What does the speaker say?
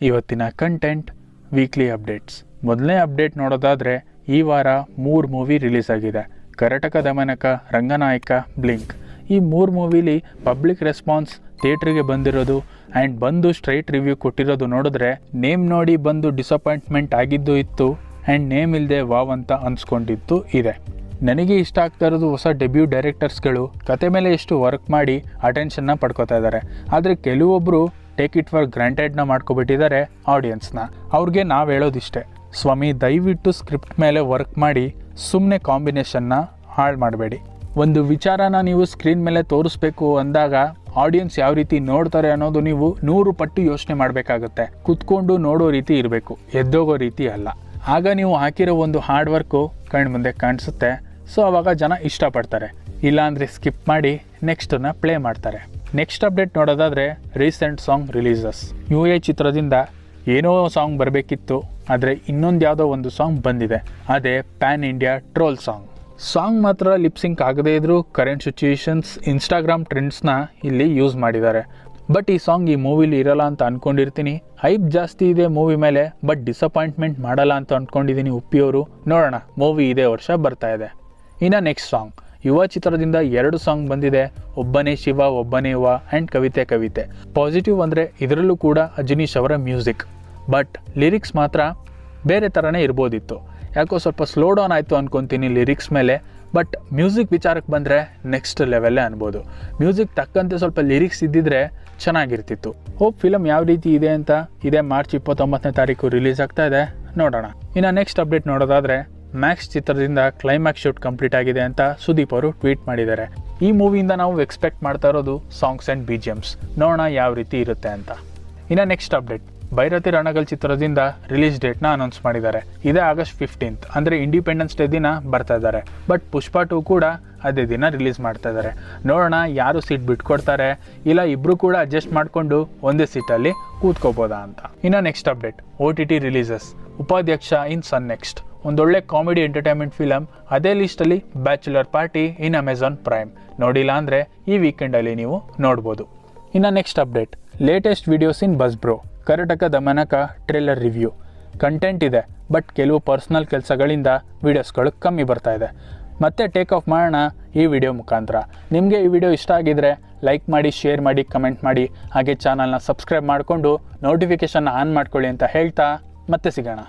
ಇವತ್ತಿನ content weekly updates. ಮೊದಲನೇ update ನೋಡೋದಾದರೆ ಈ ವಾರ 3 ಮೂವಿ ರಿಲೀಸ್ ಆಗಿದೆ. ಕರಟಕ ದಮನಕ, ರಂಗನಾಯಕ, ಬ್ಲಿಂಕ್. ಈ 3 ಮೂವಿಲಿ ಪಬ್ಲಿಕ್ ರೆಸ್ಪಾನ್ಸ್ ಥಿಯೇಟ್ರಿಗೆ ಬಂದಿರೋದು ಆ್ಯಂಡ್ ಬಂದು ಸ್ಟ್ರೈಟ್ ರಿವ್ಯೂ ಕೊಟ್ಟಿರೋದು ನೋಡಿದ್ರೆ ನೇಮ್ ನೋಡಿ ಬಂದು ಡಿಸಪಾಯಿಂಟ್ಮೆಂಟ್ ಆಗಿದ್ದು ಇತ್ತು ಆ್ಯಂಡ್ ನೇಮ್ ಇಲ್ಲದೆ ವಾವ್ ಅಂತ ಅನ್ಸ್ಕೊಂಡಿದ್ದು ಇದೆ. ನನಗೆ ಇಷ್ಟ ಆಗ್ತಾ ಇರೋದು ಹೊಸ ಡೆಬ್ಯೂ ಡೈರೆಕ್ಟರ್ಸ್ಗಳು ಕತೆ ಮೇಲೆ ಎಷ್ಟು ವರ್ಕ್ ಮಾಡಿ ಅಟೆನ್ಷನ್ನ ಪಡ್ಕೋತಾ ಇದ್ದಾರೆ. ಆದರೆ ಕೆಲವೊಬ್ಬರು ಟೇಕ್ ಇಟ್ ಫಾರ್ ಗ್ರಾಂಟೆಡ್ನ ಮಾಡ್ಕೊಬಿಟ್ಟಿದ್ದಾರೆ ಆಡಿಯನ್ಸ್ನ. ಅವ್ರಿಗೆ ನಾವು ಹೇಳೋದಿಷ್ಟೇ, ಸ್ವಾಮಿ ದಯವಿಟ್ಟು ಸ್ಕ್ರಿಪ್ಟ್ ಮೇಲೆ ವರ್ಕ್ ಮಾಡಿ ಸುಮ್ಮನೆ ಕಾಂಬಿನೇಷನ್ನ ಹಾಳು ಮಾಡಬೇಡಿ. ಒಂದು ವಿಚಾರನ ನೀವು ಸ್ಕ್ರೀನ್ ಮೇಲೆ ತೋರಿಸ್ಬೇಕು ಅಂದಾಗ ಆಡಿಯನ್ಸ್ ಯಾವ ರೀತಿ ನೋಡ್ತಾರೆ ಅನ್ನೋದು ನೀವು 100 ಪಟ್ಟು ಯೋಚನೆ ಮಾಡಬೇಕಾಗುತ್ತೆ. ಕುತ್ಕೊಂಡು ನೋಡೋ ರೀತಿ ಇರಬೇಕು, ಎದ್ದೋಗೋ ರೀತಿ ಅಲ್ಲ. ಆಗ ನೀವು ಹಾಕಿರೋ ಒಂದು ಹಾರ್ಡ್ ವರ್ಕು ಕಣ್ಣು ಮುಂದೆ ಕಾಣಿಸುತ್ತೆ. ಸೊ ಆವಾಗ ಜನ ಇಷ್ಟಪಡ್ತಾರೆ. ಇಲ್ಲಾಂದರೆ ಸ್ಕಿಪ್ ಮಾಡಿ ನೆಕ್ಸ್ಟನ್ನ ಪ್ಲೇ ಮಾಡ್ತಾರೆ. ನೆಕ್ಸ್ಟ್ ಅಪ್ಡೇಟ್ ನೋಡೋದಾದರೆ ರೀಸೆಂಟ್ ಸಾಂಗ್ ರಿಲೀಸಸ್. UA ಚಿತ್ರದಿಂದ ಏನೋ ಸಾಂಗ್ ಬರಬೇಕಿತ್ತು, ಆದರೆ ಇನ್ನೊಂದು ಯಾವುದೋ ಒಂದು ಸಾಂಗ್ ಬಂದಿದೆ. ಅದೇ ಪ್ಯಾನ್ ಇಂಡಿಯಾ ಟ್ರೋಲ್ ಸಾಂಗ್ ಮಾತ್ರ ಲಿಪ್ಸಿಂಕ್ ಆಗದೇ ಇದ್ರೂ ಕರೆಂಟ್ ಸಿಚುಯೇಷನ್ಸ್, ಇನ್ಸ್ಟಾಗ್ರಾಮ್ ಟ್ರೆಂಡ್ಸ್ನ ಇಲ್ಲಿ ಯೂಸ್ ಮಾಡಿದ್ದಾರೆ. ಬಟ್ ಈ ಸಾಂಗ್ ಈ ಮೂವಿಲಿ ಇರಲ್ಲ ಅಂತ ಅಂದ್ಕೊಂಡಿರ್ತೀನಿ. ಹೈಪ್ ಜಾಸ್ತಿ ಇದೆ ಮೂವಿ ಮೇಲೆ, ಬಟ್ ಡಿಸಪಾಯಿಂಟ್ಮೆಂಟ್ ಮಾಡಲ್ಲ ಅಂತ ಅಂದ್ಕೊಂಡಿದ್ದೀನಿ ಉಪ್ಪಿಯವರು. ನೋಡೋಣ, ಮೂವಿ ಇದೇ ವರ್ಷ ಬರ್ತಾ ಇದೆ. ಇನ್ನು ನೆಕ್ಸ್ಟ್ ಸಾಂಗ್ ಯುವ ಚಿತ್ರದಿಂದ 2 ಸಾಂಗ್ ಬಂದಿದೆ. ಒಬ್ಬನೇ ಶಿವ ಒಬ್ಬನೇ ಯುವ ಆ್ಯಂಡ್ ಕವಿತೆ. ಪಾಸಿಟಿವ್ ಅಂದರೆ ಇದರಲ್ಲೂ ಕೂಡ ಅಜನೀಶ್ ಅವರ ಮ್ಯೂಸಿಕ್, ಬಟ್ ಲಿರಿಕ್ಸ್ ಮಾತ್ರ ಬೇರೆ ಥರನೇ ಇರ್ಬೋದಿತ್ತು. ಯಾಕೋ ಸ್ವಲ್ಪ ಸ್ಲೋ ಡೌನ್ ಆಯಿತು ಅಂದ್ಕೊತೀನಿ ಲಿರಿಕ್ಸ್ ಮೇಲೆ. ಬಟ್ ಮ್ಯೂಸಿಕ್ ವಿಚಾರಕ್ಕೆ ಬಂದರೆ ನೆಕ್ಸ್ಟ್ ಲೆವೆಲ್ಲೇ ಅನ್ಬೋದು. ಮ್ಯೂಸಿಕ್ ತಕ್ಕಂತೆ ಸ್ವಲ್ಪ ಲಿರಿಕ್ಸ್ ಇದ್ದಿದ್ರೆ ಚೆನ್ನಾಗಿರ್ತಿತ್ತು. ಹೋಪ್ ಫಿಲಮ್ ಯಾವ ರೀತಿ ಇದೆ ಅಂತ ಇದೇ ಮಾರ್ಚ್ 29ನೇ ತಾರೀಕು ರಿಲೀಸ್ ಆಗ್ತಾ ಇದೆ, ನೋಡೋಣ. ಇನ್ನು ನೆಕ್ಸ್ಟ್ ಅಪ್ಡೇಟ್ ನೋಡೋದಾದರೆ ಮ್ಯಾಕ್ಸ್ ಚಿತ್ರದಿಂದ ಕ್ಲೈಮ್ಯಾಕ್ಸ್ ಶೂಟ್ ಕಂಪ್ಲೀಟ್ ಆಗಿದೆ ಅಂತ ಸುದೀಪ್ ಅವರು ಟ್ವೀಟ್ ಮಾಡಿದ್ದಾರೆ. ಈ ಮೂವಿಯಿಂದ ನಾವು ಎಕ್ಸ್ಪೆಕ್ಟ್ ಮಾಡ್ತಾ ಇರೋದು ಸಾಂಗ್ಸ್ ಆ್ಯಂಡ್ BGMs. ನೋಡೋಣ ಯಾವ ರೀತಿ ಇರುತ್ತೆ ಅಂತ. ಇನ್ನು ನೆಕ್ಸ್ಟ್ ಅಪ್ಡೇಟ್ ಭೈರತಿ ರಣಗಲ್ ಚಿತ್ರದಿಂದ ರಿಲೀಸ್ ಡೇಟ್ನ ಅನೌನ್ಸ್ ಮಾಡಿದ್ದಾರೆ. ಇದೇ ಆಗಸ್ಟ್ 15th, ಅಂದರೆ ಇಂಡಿಪೆಂಡೆನ್ಸ್ ಡೇ ದಿನ ಬರ್ತಾ ಇದ್ದಾರೆ. ಬಟ್ ಪುಷ್ಪ 2 ಕೂಡ ಅದೇ ದಿನ ರಿಲೀಸ್ ಮಾಡ್ತಾ ಇದ್ದಾರೆ. ನೋಡೋಣ ಯಾರು ಸೀಟ್ ಬಿಟ್ಕೊಡ್ತಾರೆ, ಇಲ್ಲ ಇಬ್ಬರು ಕೂಡ ಅಡ್ಜಸ್ಟ್ ಮಾಡಿಕೊಂಡು ಒಂದೇ ಸೀಟಲ್ಲಿ ಕೂತ್ಕೋಬೋದಾ ಅಂತ. ಇನ್ನು next update OTT releases. Upadhyaksha in Sun NXT, ಒಂದೊಳ್ಳೆ ಕಾಮಿಡಿ ಎಂಟರ್ಟೈನ್ಮೆಂಟ್ ಫಿಲಮ್. ಅದೇ ಲಿಸ್ಟಲ್ಲಿ bachelor party in Amazon Prime. ನೋಡಿಲ್ಲ ಅಂದರೆ ಈ ವೀಕೆಂಡಲ್ಲಿ ನೀವು ನೋಡ್ಬೋದು. ಇನ್ನು next update latest videos in bus bro. Karataka Dhamanaka trailer review. Content ಇದೆ, ಬಟ್ ಕೆಲವು ಪರ್ಸ್ನಲ್ ಕೆಲಸಗಳಿಂದ ವೀಡಿಯೋಸ್ಗಳು ಕಮ್ಮಿ ಬರ್ತಾ ಇದೆ. ಮತ್ತೆ ಟೇಕ್ ಆಫ್ ಮಾಡೋಣ ಈ ವಿಡಿಯೋ ಮುಖಾಂತರ. ನಿಮಗೆ ಈ ವಿಡಿಯೋ ಇಷ್ಟ ಆಗಿದ್ರೆ ಲೈಕ್ ಮಾಡಿ, ಶೇರ್ ಮಾಡಿ, ಕಮೆಂಟ್ ಮಾಡಿ. ಹಾಗೆ ಚಾನಲ್ನ ಸಬ್ಸ್ಕ್ರೈಬ್ ಮಾಡಿಕೊಂಡು ನೋಟಿಫಿಕೇಷನ್ನ ಆನ್ ಮಾಡ್ಕೊಳ್ಳಿ ಅಂತ ಹೇಳ್ತಾ ಮತ್ತೆ ಸಿಗೋಣ.